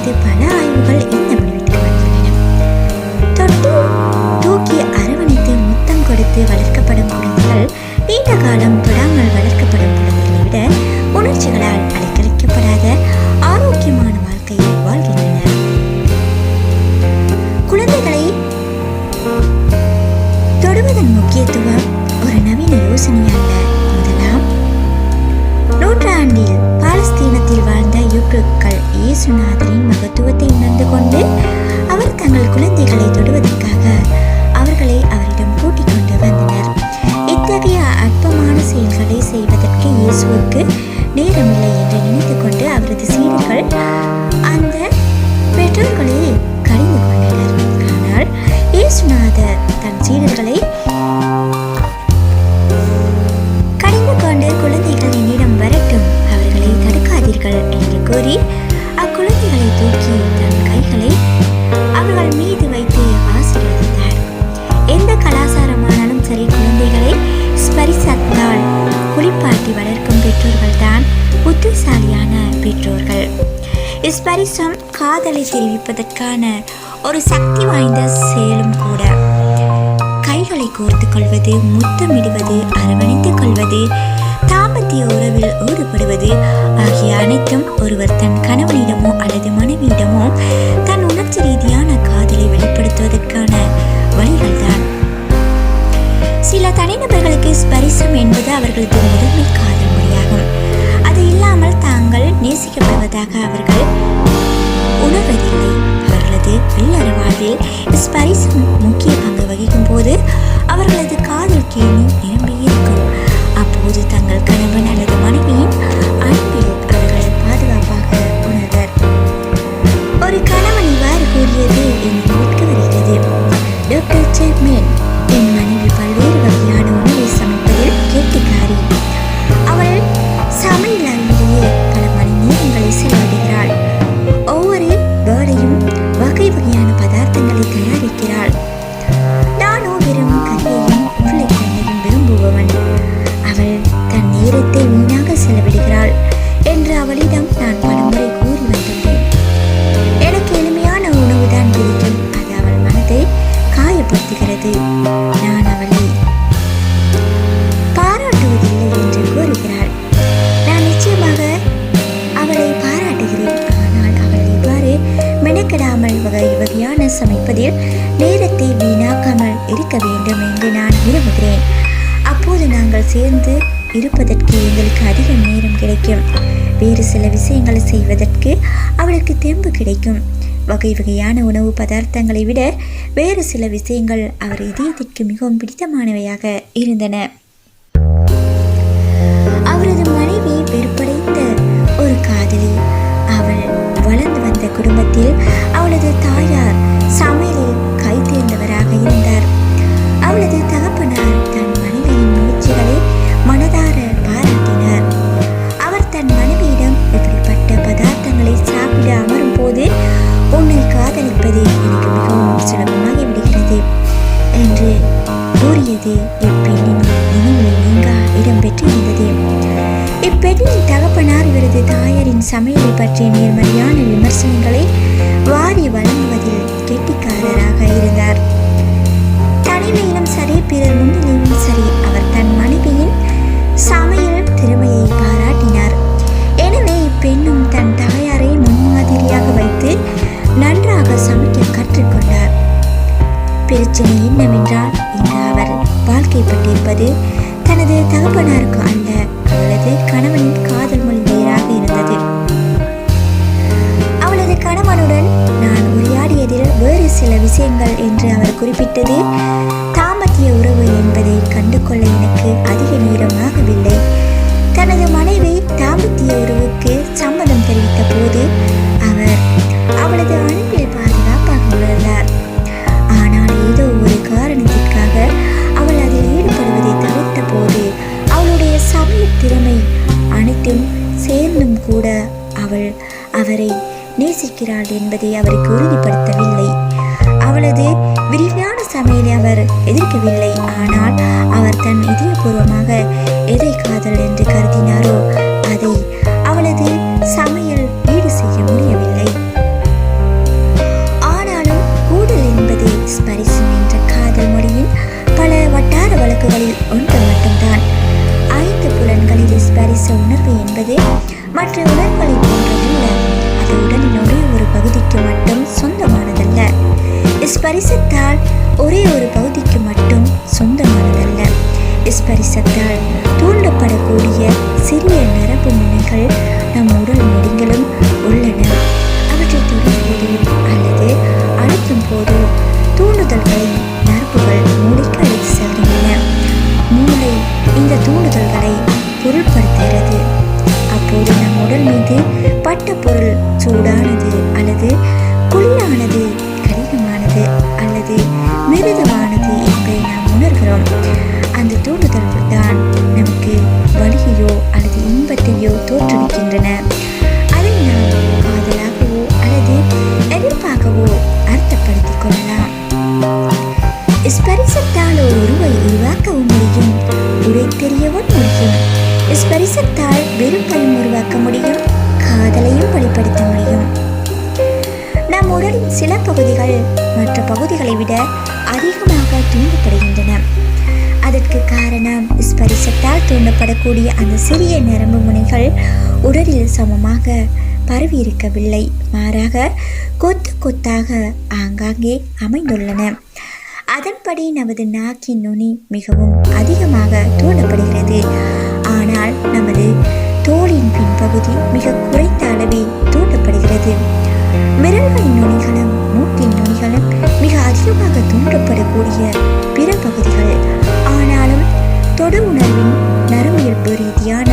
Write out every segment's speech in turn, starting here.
குறித்து பல ஆய்வுகள் இந்த முடிவுக்கு வந்துள்ளன. தொட்டு தூக்கி அரவணைத்து முத்தம் கொடுத்து வளர்க்கப்படும் குழந்தைகள் நீண்ட காலம் தொடாமல் வளர்க்கப்படும் குழந்தைகளை விட உணர்ச்சிகளால் அலைக்கழிக்கப்படாத ஆரோக்கியமான வாழ்க்கையை வாழ்கின்றனர். குழந்தைகளை தொடுவதன் முக்கியத்துவம் ஒரு நவீன யோசனை அல்ல. முதலாம் நூற்றாண்டில் பாலஸ்தீனத்தில் வாழ்ந்த யூப்ருக்கள் இயேசுநாதரின் மகத்துவத்தை உணர்ந்து கொண்டு அவர் தங்கள் குழந்தைகளை தொடுவதற்காக அவர்களை அவரிடம் கூட்டிக் கொண்டு வந்தனர். இத்தகைய அற்பமான செயல்களை செய்வதற்கு இயேசுவுக்கு நேரமில்லை என்று நினைத்து கொண்டு அவரது சீடர்கள் அந்த பெற்றோர்களை கடிந்து கொண்டனர். ஆனால் இயேசுநாதர் தன் சீடர்களை கடிந்து கொண்டு குழந்தைகள் என்னிடம் வரட்டும், அவர்களை தடுக்காதீர்கள் என்று கூறி அக்குழந்தைகளை தூக்கி தன் கைகளை அவர்கள் மீது வைத்து ஆசீர்வதித்தார். எந்த கலாச்சாரமானாலும் சரி, குழந்தைகளை ஸ்பரிசத்தால் குளிப்பாட்டி வளர்க்கும் பெற்றோர்கள் தான் புத்திசாலியான பெற்றோர்கள். ஸ்பரிசம் காதலை தெரிவிப்பதற்கான ஒரு சக்தி வாய்ந்த செயலும் கூட. கைகளை கோர்த்து கொள்வது, முத்தமிடுவது, அரவணைத்துக் கொள்வது, தாம்பத்திய உறவில் ஈடுபடுவது ஆகிய அனைத்தும் ஒருவர் தன் கணவனிடமோ அல்லது மனைவியிடமோ தன் உணர்ச்சி ரீதியான காதலை வெளிப்படுத்துவதற்கான வழிகள்தான். சில தனிநபர்களுக்கு ஸ்பரிசம் என்பது அவர்களது முதன்மை காதல் மொழியாகும். அது இல்லாமல் தாங்கள் நேசிக்கப்படுவதாக அவர்கள் உணர்வதில்லை. அவர்களது இல்லற வாழ்வில் ஸ்பரிசம் முக்கிய பங்கு வகிக்கும் போது அவர்களது காதல் கேணி நிரம்பியிருக்கும். அப்போது தங்கள் கணவன் அல்லது மனைவியின் அன்பில் அவர்கள் பாதுகாப்பாக உணர்வர். ஒரு கணவன் இவ்வாறு கூறியது என் நினைவுக்கு வருகிறது. டாக்டர் சேப்மேன், என் மனைவி பல்வேறு வகையான உணவை சமைப்பதில் கெட்டிக்காரி. அவள் சமையல் அறையிலேயே பல மணி நேரங்களை செலவிடுகிறாள். ஒவ்வொரு வேளையும் வகை வகையான பதார்த்தங்களை தயாரிக்கிறாள். நானோ வெறும் கறியையும் உருளைக்கிழங்கையும் விரும்புபவன். அவள் தன் நேரத்தை வீணாக செலவிடுகிறாள் என்று அவளிடம் நான் பலமுறை கூறி வந்துள்ளேன். எனக்கு எளிமையான உணவுதான் பிடிக்கும், அது அவள் மனதை காயப்படுத்துகிறது. நான் அவளை பாராட்டுவதில்லை என்று கூறுகிறாள். நான் நிச்சயமாக அவளை பாராட்டுகிறேன். ஆனால் அவள் இவ்வாறு மெனக்கெடாமல் வகை வகையான சமைப்பதில் நேரத்தை வீணாக்காமல் இருக்க வேண்டும் என்று நான் விரும்புகிறேன். அப்போது நாங்கள் சேர்ந்து இருப்பதற்கு எங்களுக்கு அதிக நேரம் கிடைக்கும். வேறு சில விஷயங்களை செய்வதற்கு அவளுக்கு தெம்பு கிடைக்கும். வகை வகையான உணவு பதார்த்தங்களை விட வேறு சில விஷயங்கள் அவர் இதயத்திற்கு மிகவும் பிடித்தமானவையாக இருந்தன. அவரது மனைவி வெறுப்படைந்த ஒரு காதலி. அவள் வளர்ந்து வந்த குடும்பத்தில் அவளது தாயார் சமையலில் கை தேர்ந்தவராக இருந்தார். அவளது தகப்பனார் தன் மனைவியின் முயற்சிகளை மனதார பாராட்டினார். அவர் தன் மனைவியிடம் இப்படிப்பட்ட பதார்த்தங்களை சாப்பிட அமரும் போது உன்னை காதலிப்பது எனக்கு மிகவும் சுலபமாகி விடுகிறது என்று கூறியது இப்பெண்ணின் நினைவில் நீங்கா இடம்பெற்று இருந்தது. இப்பெண்ணின் தகப்பனார் இவரது தாயாரின் சமையலை பற்றிய நேர்மறையான விமர்சனங்களை வாரி வழங்குவதில் கெட்டிக்காரராக இருந்தார். தனிமையிலும் சரி, பிறர் முன்னிலையிலும் சரி, அவர் தன் மனைவியின் சமையல் திறமையை பாராட்டினார். எனவே இப்பெண்ணும் தன் தாயாரை முன்மாதிரியாக வைத்து நன்றாக சமைக்க கற்றுக்கொண்டார். பிரச்சனை என்னவென்றால், இன்று அவர் வாழ்க்கைப்பட்டிருப்பது தனது தகப்பனாருக்கு அல்ல, அவளது கணவனின் காதல் மொழி வேறாக இருந்தது. அவளது கணவனுடன் நான் உரையாடியதில் வேறு சில விஷயங்கள் என்று அவர் குறிப்பிட்டது தாம்பத்திய உறவு என்பதை கண்டு கொள்ள எனக்கு அதிக நேரம் ஆகவில்லை. தனது மனைவி தாம்பத்திய உறவுக்கு சம்மதம் தெரிவித்த போது அவர் அவளது அன்பில் பாதுகாப்பாக உணர்ந்தார். ஆனால் ஏதோ ஒரு காரணத்திற்காக அவள் அதில் ஈடுபடுவதை தவிர்த்த போது அவளுடைய சமையல் திறமை அனைத்தும் சேர்ந்தும் கூட அவள் அவரை நேசிக்கிறாள் என்பதை அவருக்கு உறுதிப்படுத்தவில்லை. அவளது விரிவான சமையலை அவர் எதிர்க்கவில்லை. ஆனால் அவர் தன் இதயபூர்வமாக எதை காதல் என்று கருதினாரோ அதை அவளது சமையல் ஈடு செய்ய முடியவில்லை. ஸ்பரிச உணர்வு என்பது மற்ற உணர்வுகளை போன்றதல்ல. அது உடலின் ஒரே ஒரு பகுதிக்கு மட்டும் சொந்தமானதல்ல. ஸ்பரிசத்தால் ஒரே ஒரு பகுதிக்கு மட்டும் சொந்தமானதல்ல. ஸ்பரிசத்தால் தூண்டப்படக்கூடிய சிறிய நரம்பு முனைகள் நம் உடல் நெடுங்கிலும் உள்ளன. அவற்றை தொடும் போது அல்லது அழுத்தும் போது தூண்டுதல்களை நரம்புகள் மூளைக்கு அழைத்து செல்கின்றன. மூளை இந்த தூண்டுதல்களை பொருள்படுத்துகிறது. அப்போது நம் உடல் மீது பட்ட பொருள் சூடானது அல்லது குளிரானது, கடினமானது அல்லது மிருதுவானது என்பதை நாம் உணர்கிறோம். அந்த தூண்டுதல்கள் தான் நமக்கு வலியையோ அல்லது இன்பத்தையோ தோற்றுவிக்கின்றன. அதை நாம் காதலாகவோ அல்லது எதிர்ப்பாகவோ அர்த்தப்படுத்திக் கொள்ளலாம். ஸ்பரிசத்தால் ஒரு உருவை உருவாக்கவும் முடியும், உடை தெரியவும் முடியும். ஸ்பரிசத்தால் வெறுப்பையும் உருவாக்க முடியும், காதலையும் வெளிப்படுத்த முடியும். நம் உடலின் சில பகுதிகள் மற்ற பகுதிகளை விட அதிகமாக தூண்டப்படுகின்றன. அதற்கு காரணம் ஸ்பரிசத்தால் தூண்டப்படக்கூடிய அந்த சிறிய நரம்பு முனைகள் உடலில் சமமாக பரவி இருக்கவில்லை. மாறாக கொத்து கொத்தாக ஆங்காங்கே அமைந்துள்ளன. அதன்படி நமது நாக்கின் நுனி மிகவும் அதிகமாக தூண்டப்படுகிறது. ஆனால் நமது தோலின் பின்பகுதி மிக குறைந்த அளவே தூண்டப்படுகிறது. விரல்களின் நுனிகளும் மூக்கின் நுனிகளும் மிக அதிகமாக தூண்டப்படக்கூடிய பிற பகுதிகள். ஆனாலும் தொடு உணர்வின் நரம்பியல்பு ரீதியான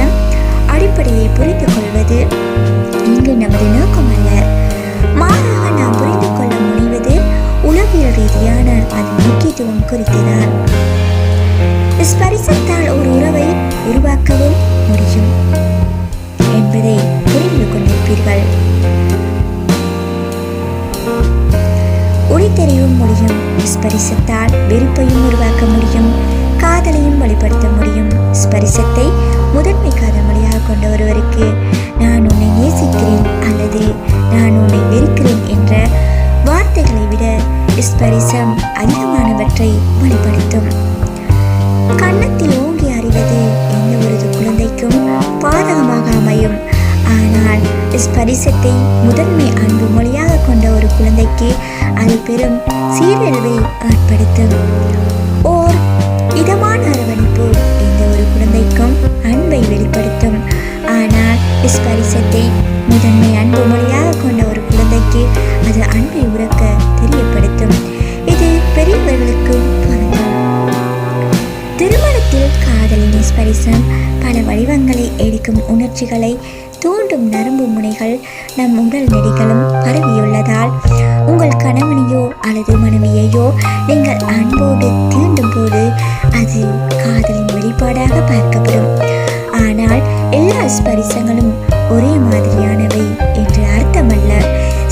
அடிப்படையை புரிந்து கொள்வது இங்கு நமது நோக்கம் அல்ல. மாறாக நாம் புரிந்து கொள்ள முனைவது உளவியல் ரீதியான அதன் முக்கியத்துவம் குறித்துதான். ஸ்பரிசத்தால் ஒரு உறவை உருவாக்கவும் முடியும் என்பதை புரிந்து கொண்டிருப்பீர்கள். உடைத்தெறியவும் முடியும். ஸ்பரிசத்தால் வெறுப்பையும் உருவாக்க முடியும், காதலையும் வெளிப்படுத்த முடியும். ஸ்பரிசத்தை முதன்மை காதல் மொழியாக கொண்ட ஒருவருக்கு நான் உன்னை நேசிக்கிறேன் அல்லது நான் உன்னை வெறுக்கிறேன் என்ற வார்த்தைகளை விட ஸ்பரிசம் அதிகமானவற்றை வெளிப்படுத்தும். கன்னத்தை ஓங்கி அறிவது எந்த ஒரு குழந்தைக்கும் பாதகமாக அமையும். ஆனால் ஸ்பரிசத்தை முதன்மை அன்பு மொழியாக கொண்ட ஒரு குழந்தைக்கு அது பெரும் சீரழிவை ஏற்படுத்தும். ஓர் இதமான அரவணைப்பு எந்த ஒரு குழந்தைக்கும் அன்பை வெளிப்படுத்தும். ஆனால் ஸ்பரிசத்தை முதன்மை அன்பு மொழியாக கொண்ட ஒரு குழந்தைக்கு அது அன்பை உறக்க தெரியப்படுத்தும். இது பெரியவர்களுக்கும் பொருந்தும். திருமணத்தில் காதலின் ஸ்பரிசம் பல வடிவங்களை எடுக்கும். உணர்ச்சிகளை தூண்டும் நரம்பு முனைகள் நம் உடல் நெடிகளும் பரவியுள்ளதால் உங்கள் கணவனையோ அல்லது மனைவியையோ நீங்கள் அன்போடு தீண்டும் போது அது காதலின் வெளிப்பாடாக பார்க்கப்படும். ஆனால் எல்லா ஸ்பரிசங்களும் ஒரே மாதிரியானவை என்று அர்த்தமல்ல.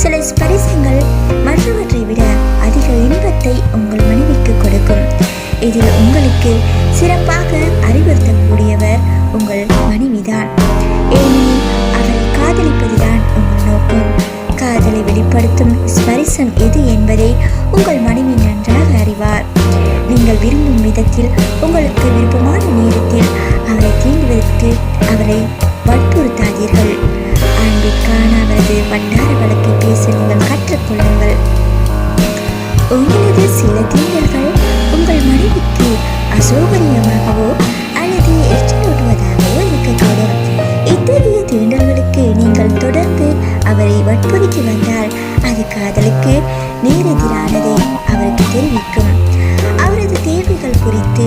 சில ஸ்பரிசங்கள் மற்றவற்றை விட அதிக இன்பத்தை உங்கள் மனைவிக்கு கொடுக்கும். இதில் உங்களுக்கு சிறப்பாக அறிவுறுத்தக்கூடியவர் உங்கள் மனைவிதான். ஏனெனில் அவரை காதலிப்பதுதான் உங்கள் நோக்கம். காதலை வெளிப்படுத்தும் ஸ்பரிசம் எது என்பதை உங்கள் மனைவி நன்றாக அறிவார். நீங்கள் விரும்பும் விதத்தில் உங்களுக்கு விருப்பமான நேரத்தில் அவரை தீண்டுவதற்கு அவரை வற்புறுத்தாதீர்கள். அன்பிற்கான அவரது வட்டார வழக்கை பேச நீங்கள் கற்றுக்கொள்ளுங்கள். உங்களது சில தீண்டல்கள் உங்கள் மனைவிக்கு அசௌகரியமாகவோ அல்லது எச்சரிவுவதாகவோ இருக்கக்கூடும். இத்தகைய தீண்டல்களுக்கு நீங்கள் தொடர்ந்து அவரை வற்புறுத்தி வந்தால் அது காதலுக்கு நேரெதிரானதை அவருக்கு தெரிவிக்கும். அவரது தேவைகள் குறித்து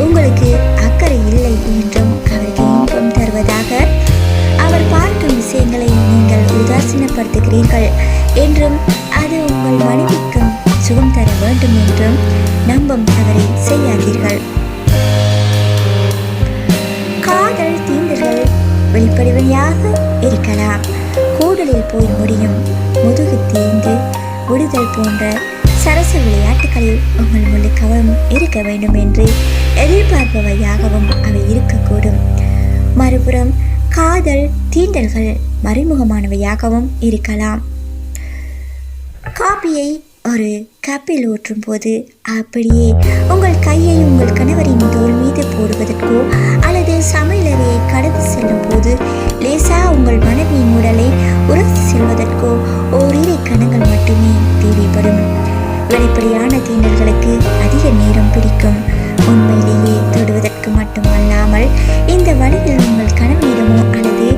உங்களுக்கு அக்கறை இல்லை என்றும் அவருக்கு இன்பம் தருவதாக அவர் பார்க்கும் விஷயங்களை நீங்கள் உதாசீனப்படுத்துகிறீர்கள் என்றும் அது உங்கள் மனைவிக்கும் சுகம் தர வேண்டும் என்றும் நம்பும் தவறை செய்யாதீர்கள். காதல் தீண்டுகள் வெளிப்படையாக இருக்கலாம். கூடலில் போய் முடியும், முதுகு தீந்து விடுதல் போன்ற சரச விளையாட்டுகளில் உங்கள் முழு கவனம் இருக்க வேண்டும் என்று எதிர்பார்ப்பவையாகவும் அவை இருக்கக்கூடும். மறுபுறம் காதல் தீண்டல்கள் மறைமுகமானவையாகவும் இருக்கலாம். காபியை ஒரு கப்பில் ஊற்றும் போது அப்படியே உங்கள் கையை உங்கள் கணவரின் தோள் மீது போடுவதற்கோ அல்லது சமையலறையை கடந்து லேசா உங்கள் மனைவியின் உடலை உரசி செல்வதற்கோ ஓரிரு கணங்கள் மட்டுமே தேவைப்படும். வெளிப்படையான தீண்டல்களுக்கு அதிக நேரம் பிடிக்கும். உண்மையிலேயே தொடுவதற்கு மட்டுமல்லாமல் இந்த வழியில் உங்கள் கணவனிடமோ அல்லது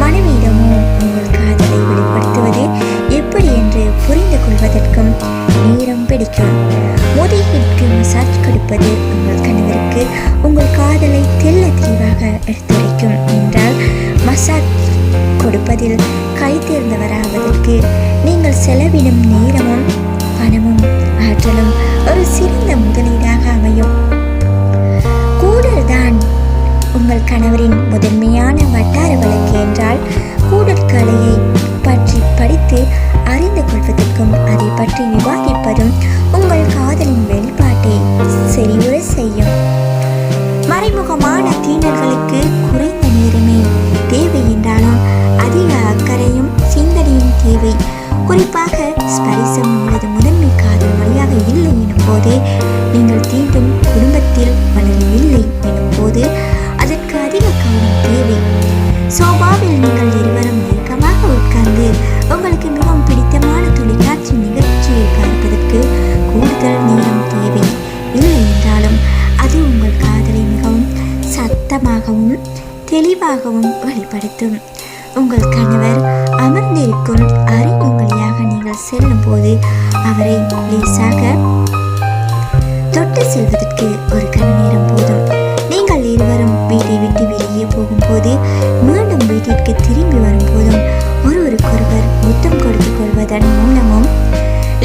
மனைவியிடமோ உங்கள் காதலை வெளிப்படுத்துவது எப்படி என்று புரிந்து கொள்வதற்கும் நேரம் பிடிக்கும். முதுகிற்கு மசாஜ் கொடுப்பது உங்கள் கணவருக்கு உங்கள் காதலை தெல்ல தெளிவாக எடுத்துரைக்கும் என்றால், மசாஜ் கொடுப்பதில் கை தேர்ந்தவராவதற்கு நீங்கள் செலவிடும் நேரமும் பணமும் ஆற்றலும் ஒரு சிறந்த முதலீடாக அமையும். கூடல்தான் உங்கள் கணவரின் முதன்மையான வட்டார வழக்கு என்றால், கூடல் கலையை பற்றி படித்து அறிந்து கொள்வதற்கும் அதை பற்றி விவாதிப்பதும் உங்கள் காதலின் வெளிப்பாட்டை செறிவுற செய்யும். மறைமுகமான தீண்டல்களுக்கு குறைந்த நேரமே தேவை என்றாலும் அதிக அக்கறையும் சிந்தனையும் தேவை. குறிப்பாக ஸ்பரிசம் உங்களது முதன்மை காதல் வழியாக இல்லை எனும் போது, நீங்கள் தீண்டும் குடும்பத்தில் வளரவில்லை எனும் போது அதற்கு அதிக கவனம் தேவை. சோபாவில் நீங்கள் இருவரும் நெருக்கமாக உட்கார்ந்து உங்களுக்கு மிகவும் பிடித்தமான தொலைக்காட்சி நிகழ்ச்சியை பார்ப்பதற்கு கூடுதல் நேரம் தேவை. இல்லை என்றாலும் அது உங்கள் காதலை மிகவும் சத்தமாகவும் தெளிவாகவும் வெளிப்படுத்தும். உங்கள் கணவர் அமர்ந்திருக்கும் அறையின் வழியாக நீங்கள் செல்லும் போது அவரை லேசாக தொட்டு செல்வதற்கு ஒரு கண நேரம் போதும். நீங்கள் இருவரும் வீட்டை விட்டு வெளியே போகும்போது, மீண்டும் வீட்டிற்கு திரும்பி வரும்போதும் ஒருவருக்கொருவர் முத்தம் கொடுத்து கொள்வதன் மூலமும்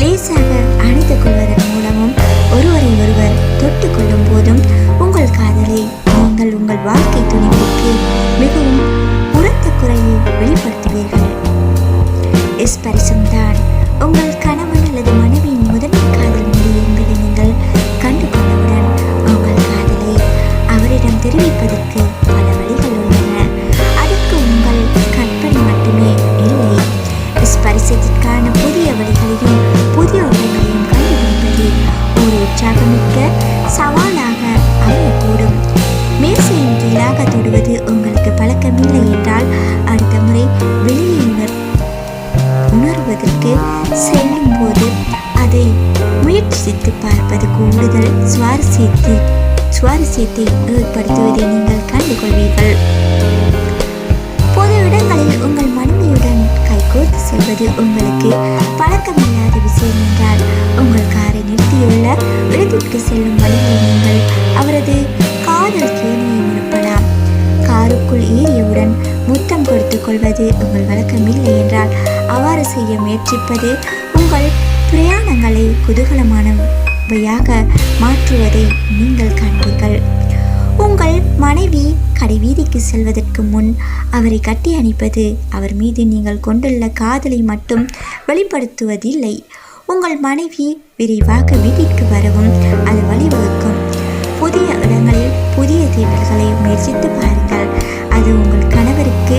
லேசாக அணைத்து கொள்வதன் மூலமும் ஒருவரை ஒருவர் தொட்டு கொள்ளும் போதும் உங்கள் காதலை நீங்கள் உங்கள் வாழ்க்கை துணைக்கு மிகவும் உரத்த குறையை வெளிப்படுத்துவீர்கள். ஸ்பரிசம்தான் உங்கள் கணவன் அல்லது மனைவியின் முதன்மை காதல் மொழி என்பதை நீங்கள் கண்டு கொண்டவுடன் உங்கள் காதலை அவரிடம் தெரிவிப்பதற்கு பல வழிகள் உள்ளன. அதற்கு உங்கள் கற்பனை மட்டுமே இல்லை. ஸ்பரிசத்திற்கான புதிய வழிகளையும் புதிய உண்மைகளையும் கண்டுபிடிப்பது ஒரு உற்சாகமிக்க சவாலாக அமையக்கூடும். மேசையின் கீழாக தொடுவது உங்களுக்கு பழக்கமில்லை என்றால், அடுத்த முறை வெளியே உணர்வதற்கு செல்லும் போது அதை முயற்சித்து பார்ப்பது கூடுதல் சுவாரஸ்யத்தை ஏற்படுத்துவதை நீங்கள் கண்டுகொள்வீர்கள். பொது இடங்களில் உங்கள் மனைவியுடன் கைகோர்த்து செல்வது உங்களுக்கு பழக்கமில்லாத விஷயம் என்றால், உங்கள் காரை நிறுத்தியுள்ள இடத்திற்கு செல்லும் வழியில் நீங்கள் அவரது காதல் கேணியை நிரப்பலாம். காருக்குள் ஏறியவுடன் முத்தம் கொடுத்துக் கொள்வது உங்கள் வழக்கமில்லை என்றால், அவ்வாறு செய்ய முயற்சிப்பது உங்கள் பிரயாணங்களை குதூகலமானவையாக மாற்றுவதை நீங்கள் காண்பீர்கள். உங்கள் மனைவி கடைவீதிக்கு செல்வதற்கு முன் அவரை கட்டி அணைப்பது அவர் மீது நீங்கள் கொண்டுள்ள காதலை மட்டும் வெளிப்படுத்துவதில்லை. உங்கள் மனைவி விரைவாக வீட்டிற்கு வரவும் அது வழிவகுக்கும். புதிய இடங்களில் புதிய தேடல்களை முயற்சித்து பாருங்கள். அது உங்கள் கணவருக்கு